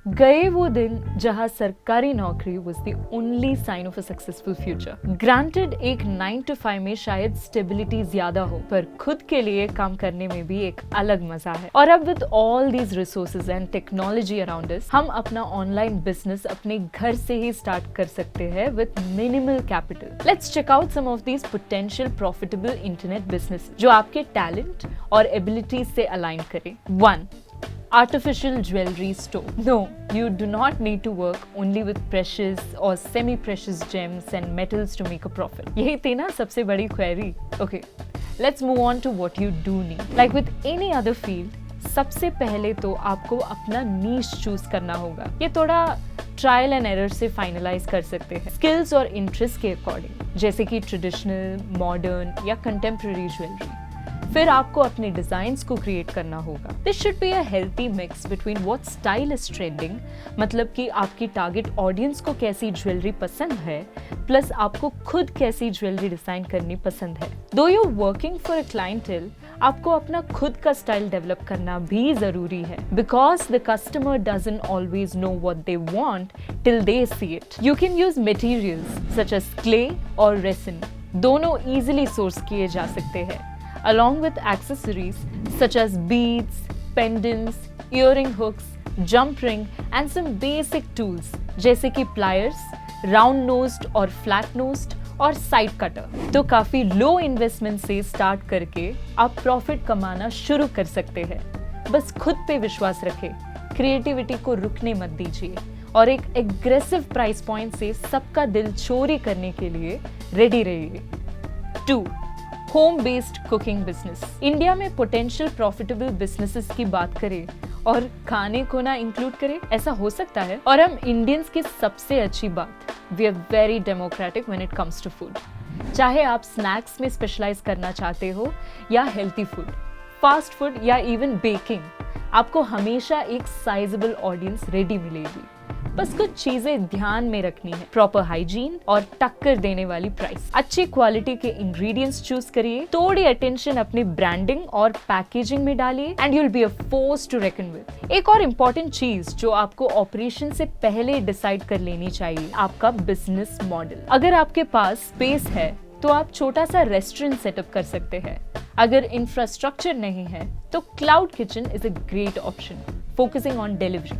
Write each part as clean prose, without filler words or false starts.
गए वो दिन जहां सरकारी नौकरी was the only sign of a successful future. Granted, एक 9 to 5 में शायद स्टेबिलिटी ज्यादा हो, पर खुद के लिए काम करने में भी एक अलग मजा है। और अब with all these resources and technology around us, हम अपना ऑनलाइन बिजनेस अपने घर से ही स्टार्ट कर सकते हैं with minimal capital. Let's check out some of these potential profitable internet businesses जो आपके टैलेंट और एबिलिटी से अलाइन करें। 1. Artificial jewelry store. No, you do not need to work only with precious or semi-precious gems and metals to make a profit. यही थी ना सबसे बड़ी query. Okay, let's move on to what you do need. Like with any other field, सबसे पहले तो आपको अपना niche choose करना होगा। ये थोड़ा ट्रायल एंड एरर से फाइनलाइज कर सकते हैं स्किल्स और इंटरेस्ट के अकॉर्डिंग, जैसे कि ट्रेडिशनल, मॉडर्न या कंटेम्प्रेरी ज्वेलरी। फिर आपको अपने डिजाइन्स को क्रिएट करना होगा। This should be a healthy mix between what style is trending, मतलब कि आपकी टारगेट ऑडियंस को कैसी ज्वेलरी पसंद है, प्लस आपको खुद कैसी ज्वेलरी डिजाइन करनी पसंद है। दो you working for a clientele, आपको अपना खुद का स्टाइल डेवलप करना भी जरूरी है, because the customer doesn't always know what they want till they see it. You can use materials such as clay और रेसिन, दोनों इजीली सोर्स किए जा सकते हैं, along with accessories such as beads, pendants, earring hooks, jump ring and some basic tools जैसे कि pliers, round nosed और flat nosed और side cutter। तो काफी लो इन्वेस्टमेंट से स्टार्ट करके आप प्रॉफिट कमाना शुरू कर सकते हैं। बस खुद पे विश्वास रखें, क्रिएटिविटी को रुकने मत दीजिए और एक एग्रेसिव प्राइस पॉइंट से सबका दिल चोरी करने के लिए रेडी रहिए। 2. Home based cooking business. India में पोटेंशियल प्रॉफिटेबल बिजनेसेस की बात करें और खाने को ना इंक्लूड करें, ऐसा हो सकता है। और हम इंडियंस की सबसे अच्छी बात, we are very democratic when it comes to food. चाहे आप स्नैक्स में स्पेशलाइज करना चाहते हो या हेल्थी फूड, फास्ट फूड या इवन बेकिंग, आपको हमेशा एक साइजेबल ऑडियंस रेडी मिलेगी। बस कुछ चीजें ध्यान में रखनी है, प्रॉपर हाइजीन और टक्कर देने वाली प्राइस। अच्छी क्वालिटी के इंग्रेडिएंट्स चूज करिए, थोड़ी अटेंशन अपनी ब्रांडिंग और पैकेजिंग में डालिए and you will be a force to reckon with. एक और इम्पोर्टेंट चीज जो आपको ऑपरेशन से पहले डिसाइड कर लेनी चाहिए, आपका बिजनेस मॉडल। अगर आपके पास स्पेस है तो आप छोटा सा रेस्टोरेंट सेटअप कर सकते हैं। अगर इंफ्रास्ट्रक्चर नहीं है तो cloud kitchen is a great option, focusing on delivery,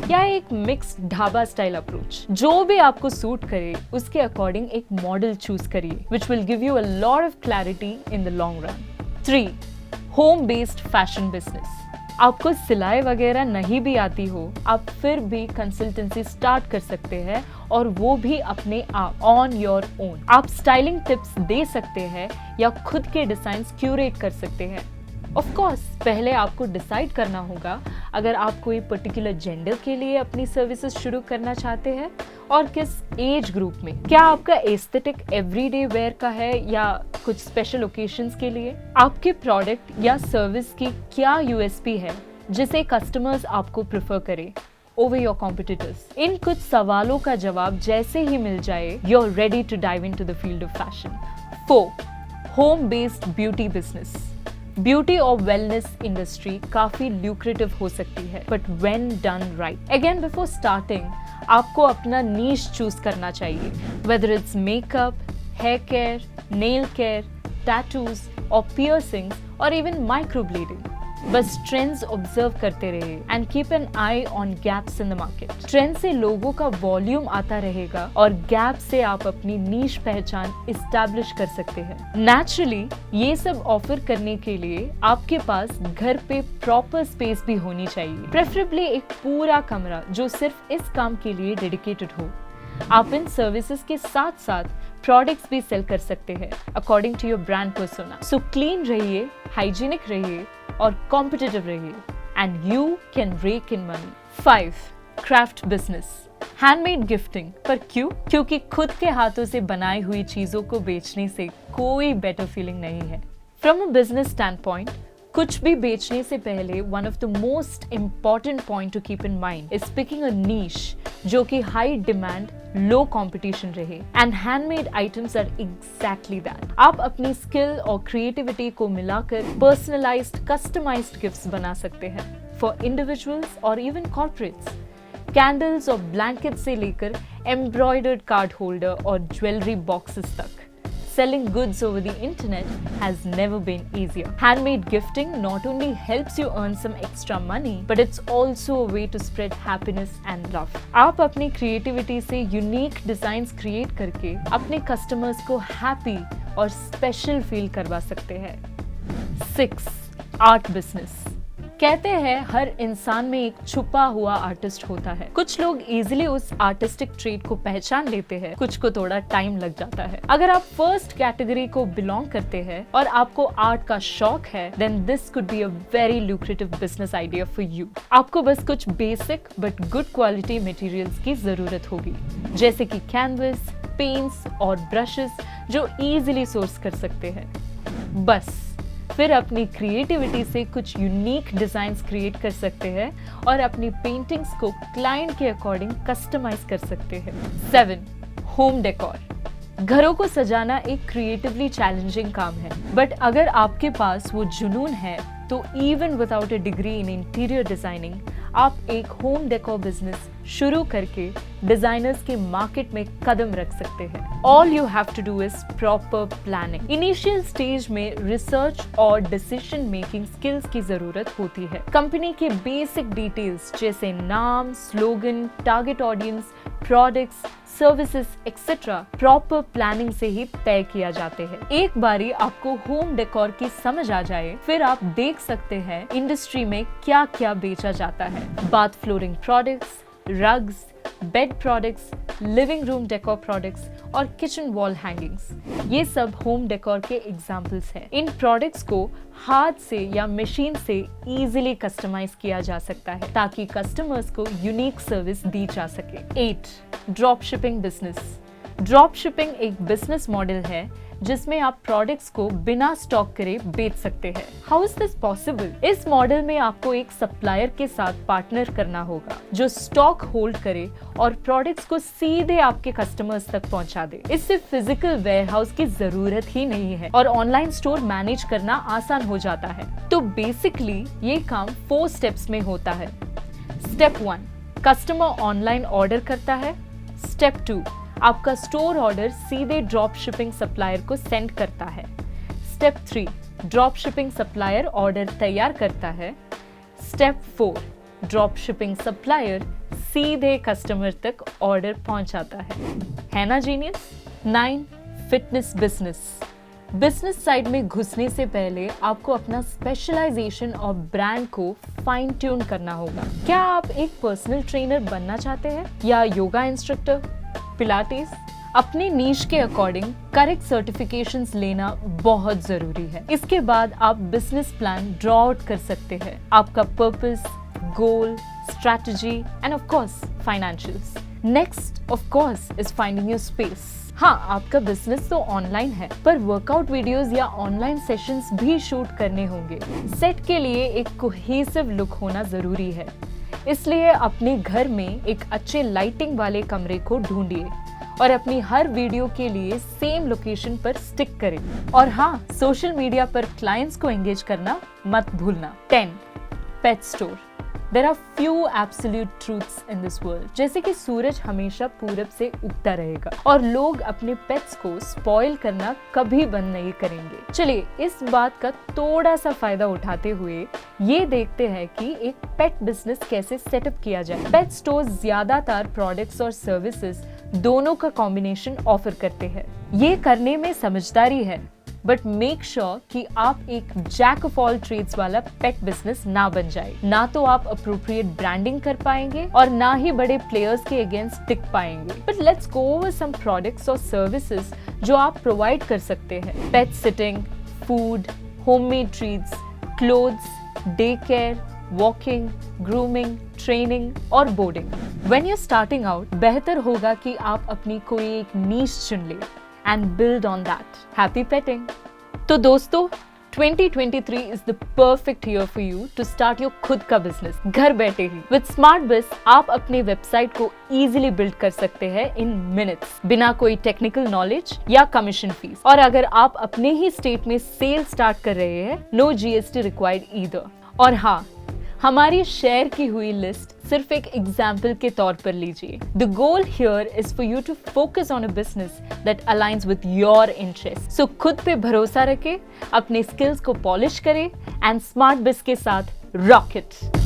या एक मिक्स्ड ढाबा स्टाइल अप्रोच। जो भी आपको सूट करे उसके अकॉर्डिंग एक मॉडल चूज करिए, which will give you a lot of clarity in the long run. 3. Home based fashion business. आपको सिलाई वगैरह नहीं भी आती हो, आप फिर भी कंसल्टेंसी स्टार्ट कर सकते हैं, और वो भी अपने आप, ऑन योर ओन। आप स्टाइलिंग टिप्स दे सकते हैं या खुद के डिजाइन्स क्यूरेट कर सकते हैं। ऑफ कोर्स पहले आपको डिसाइड करना होगा अगर आप कोई पर्टिकुलर जेंडर के लिए अपनी सर्विसेज शुरू करना चाहते हैं और किस एज ग्रुप में। क्या आपका एस्थेटिक एवरीडे वेयर का है या कुछ स्पेशल ओकेशंस के लिए? आपके प्रोडक्ट या सर्विस की क्या यूएसपी है जिसे कस्टमर्स आपको प्रेफर करें ओवर योर कॉम्पिटिटर्स? इन कुछ सवालों का जवाब जैसे ही मिल जाए, you are ready to dive into the field of fashion. 4. Home based beauty business. Beauty और वेलनेस इंडस्ट्री काफी ल्यूक्रेटिव हो सकती है, but when done right. Again, before starting आपको अपना नीश चूज करना चाहिए, whether it's makeup, hair care, nail care, tattoos और पियर्सिंग्स और इवन माइक्रोब्लेडिंग। बस ट्रेंड्स ऑब्जर्व करते रहिए and keep an eye on gaps in the market. Trend से लोगों का वॉल्यूम आता रहेगा और गैप से आप अपनी नीश पहचान इस्टेब्लिश कर सकते हैं। नेचुरली ये सब ऑफर करने के लिए आपके पास घर पे प्रॉपर स्पेस भी होनी चाहिए, प्रेफरेबली एक पूरा कमरा जो सिर्फ इस काम के लिए डेडिकेटेड हो। आप इन सर्विसेज के साथ साथ प्रोडक्ट्स भी सेल कर सकते हैं according to your brand persona. So clean रहिए, हाइजीनिक रहिए और कॉम्पिटिटिव रहिए and you can rake in money. 5. Craft business. Handmade gifting. पर क्यों? क्योंकि खुद के हाथों से बनाई हुई चीजों को बेचने से कोई बेटर फीलिंग नहीं है। From a business standpoint, कुछ भी बेचने से पहले one of the most important point to keep in mind is picking a niche जो कि हाई डिमांड, लो कंपटीशन रहे, and handmade items are exactly that. आप अपनी स्किल और क्रिएटिविटी को मिलाकर पर्सनलाइज्ड, कस्टमाइज्ड गिफ्ट्स बना सकते हैं फॉर इंडिविजुअल्स और इवन कॉर्पोरेट्स। कैंडल्स और ब्लैंकेट से लेकर एम्ब्रॉयडर्ड कार्ड होल्डर और ज्वेलरी बॉक्सेस तक। Selling goods over the internet has never been easier. Handmade gifting not only helps you earn some extra money, but it's also a way to spread happiness and love. आप अपनी creativity से unique designs create करके अपने customers को happy और special feel करवा सकते हैं। 6. Art business. कहते हैं हर इंसान में एक छुपा हुआ आर्टिस्ट होता है। कुछ लोग इजीली उस आर्टिस्टिक ट्रेट को पहचान लेते हैं, कुछ को थोड़ा टाइम लग जाता है। अगर आप फर्स्ट कैटेगरी को बिलोंग करते हैं और आपको आर्ट का शौक है, then this could be a very lucrative business idea for you. आपको बस कुछ basic but good quality materials की जरूरत होगी, जैसे कि कैनवस, पेंट्स और ब्रशेस जो इजीली सोर्स कर सकते हैं। बस फिर अपनी क्रिएटिविटी से कुछ यूनिक डिजाइन्स क्रिएट कर सकते हैं और अपनी पेंटिंग्स को क्लाइंट के अकॉर्डिंग कस्टमाइज कर सकते हैं। 7. Home decor. घरों को सजाना एक क्रिएटिवली चैलेंजिंग काम है, बट अगर आपके पास वो जुनून है तो even without a degree in interior designing आप एक होम डेकोर बिजनेस शुरू करके डिजाइनर्स के मार्केट में कदम रख सकते हैं। All you have to do is proper planning. Initial stage में रिसर्च और डिसीजन मेकिंग स्किल्स की जरूरत होती है। कंपनी के बेसिक डिटेल्स जैसे नाम, slogan, target audience, products, services etcetera proper planning से ही तय किया जाते हैं। एक बारी आपको होम डेकोर की समझ आ जाए, फिर आप देख सकते हैं इंडस्ट्री में क्या क्या बेचा जाता है। Bath flooring products, rugs, bed products, living room decor products और किचन वॉल हैंगिंग्स, ये सब होम डेकोर के एग्जाम्पल्स हैं। इन प्रोडक्ट्स को हाथ से या मशीन से इजीली कस्टमाइज किया जा सकता है ताकि कस्टमर्स को यूनिक सर्विस दी जा सके। 8. Drop shipping business. Drop shipping एक बिजनेस मॉडल है जिसमें आप प्रोडक्ट्स को बिना स्टॉक करे बेच सकते हैं। How is this possible? इस मॉडल में आपको एक सप्लायर के साथ पार्टनर करना होगा जो स्टॉक होल्ड करे और प्रोडक्ट्स को सीधे आपके कस्टमर्स तक पहुंचा दे। इससे फिजिकल वेयरहाउस की जरूरत ही नहीं है और ऑनलाइन स्टोर मैनेज करना आसान हो जाता है। तो बेसिकली ये काम 4 स्टेप्स में होता है। स्टेप 1, कस्टमर ऑनलाइन ऑर्डर करता है। स्टेप 2, आपका स्टोर ऑर्डर सीधे ड्रॉप शिपिंग सप्लायर को सेंड करता है। Step 3, drop shipping supplier order तैयार करता है। स्टेप 4, ड्रॉप शिपिंग सप्लायर सीधे कस्टमर तक ऑर्डर पहुंचाता है ना genius? 9. Fitness business. Business side में घुसने से पहले आपको अपना स्पेशलाइजेशन और ब्रांड को फाइन ट्यून करना होगा। क्या आप एक पर्सनल ट्रेनर बनना चाहते हैं या योगा इंस्ट्रक्टर, पिलाटेस? अपने नीश के अकॉर्डिंग करेक्ट सर्टिफिकेशंस लेना बहुत जरूरी है। इसके बाद आप बिजनेस प्लान ड्रॉ आउट कर सकते हैं। आपका purpose, goal, strategy end of course financials. Next of course is finding your space. हाँ, आपका बिजनेस तो ऑनलाइन है, पर वर्कआउट वीडियोस या ऑनलाइन सेशंस भी शूट करने होंगे। सेट के लिए एक कोहेसिव लुक होना जरूरी है, इसलिए अपने घर में एक अच्छे लाइटिंग वाले कमरे को ढूंढिए और अपनी हर वीडियो के लिए सेम लोकेशन पर स्टिक करें। और हाँ, सोशल मीडिया पर क्लाइंट्स को एंगेज करना मत भूलना। 10. Pet store. There are few absolute truths in this world, जैसे कि सूरज हमेशा पूरब से उगता रहेगा और लोग अपने पेट्स को स्पॉइल करना कभी बंद नहीं करेंगे। चलिए इस बात का थोड़ा सा फायदा उठाते हुए ये देखते हैं कि एक पेट बिजनेस कैसे सेटअप किया जाए। पेट स्टोर ज्यादातर प्रोडक्ट्स और सर्विसेज दोनों का कॉम्बिनेशन ऑफर करते हैं। ये करने में समझदारी है, बट मेक श्योर कि आप एक जैक ऑफ ऑल ट्रेड्स वाला पेट बिजनेस ना बन जाए। ना तो आप अप्रोप्रिएट ब्रांडिंग कर पाएंगे और ना ही बड़े प्लेयर्स के अगेंस्ट टिक पाएंगे। But let's go over some products और सर्विसेज जो आप प्रोवाइड कर सकते हैं। Pet sitting, food, homemade treats, clothes, day care, walking, grooming, training और boarding. When you starting out, बेहतर होगा कि आप अपनी कोई एक नीश चुन ले and build on that. Happy petting! तो दोस्तों, 2023 is the perfect year for you to start your खुद का बिजनेस घर बैठे ही। With SmartBiz आप अपने वेबसाइट को easily build कर सकते हैं in minutes बिना कोई टेक्निकल नॉलेज या कमीशन फीस। और अगर आप अपने ही स्टेट में सेल स्टार्ट कर रहे हैं, no GST required either। और हाँ, हमारी शेयर की हुई लिस्ट सिर्फ एक एग्जाम्पल के तौर पर लीजिए। The goal here is for you to focus on a business that aligns with your interest. So खुद पे भरोसा रखें, अपने स्किल्स को पॉलिश करें एंड स्मार्ट बिज के साथ रॉक इट।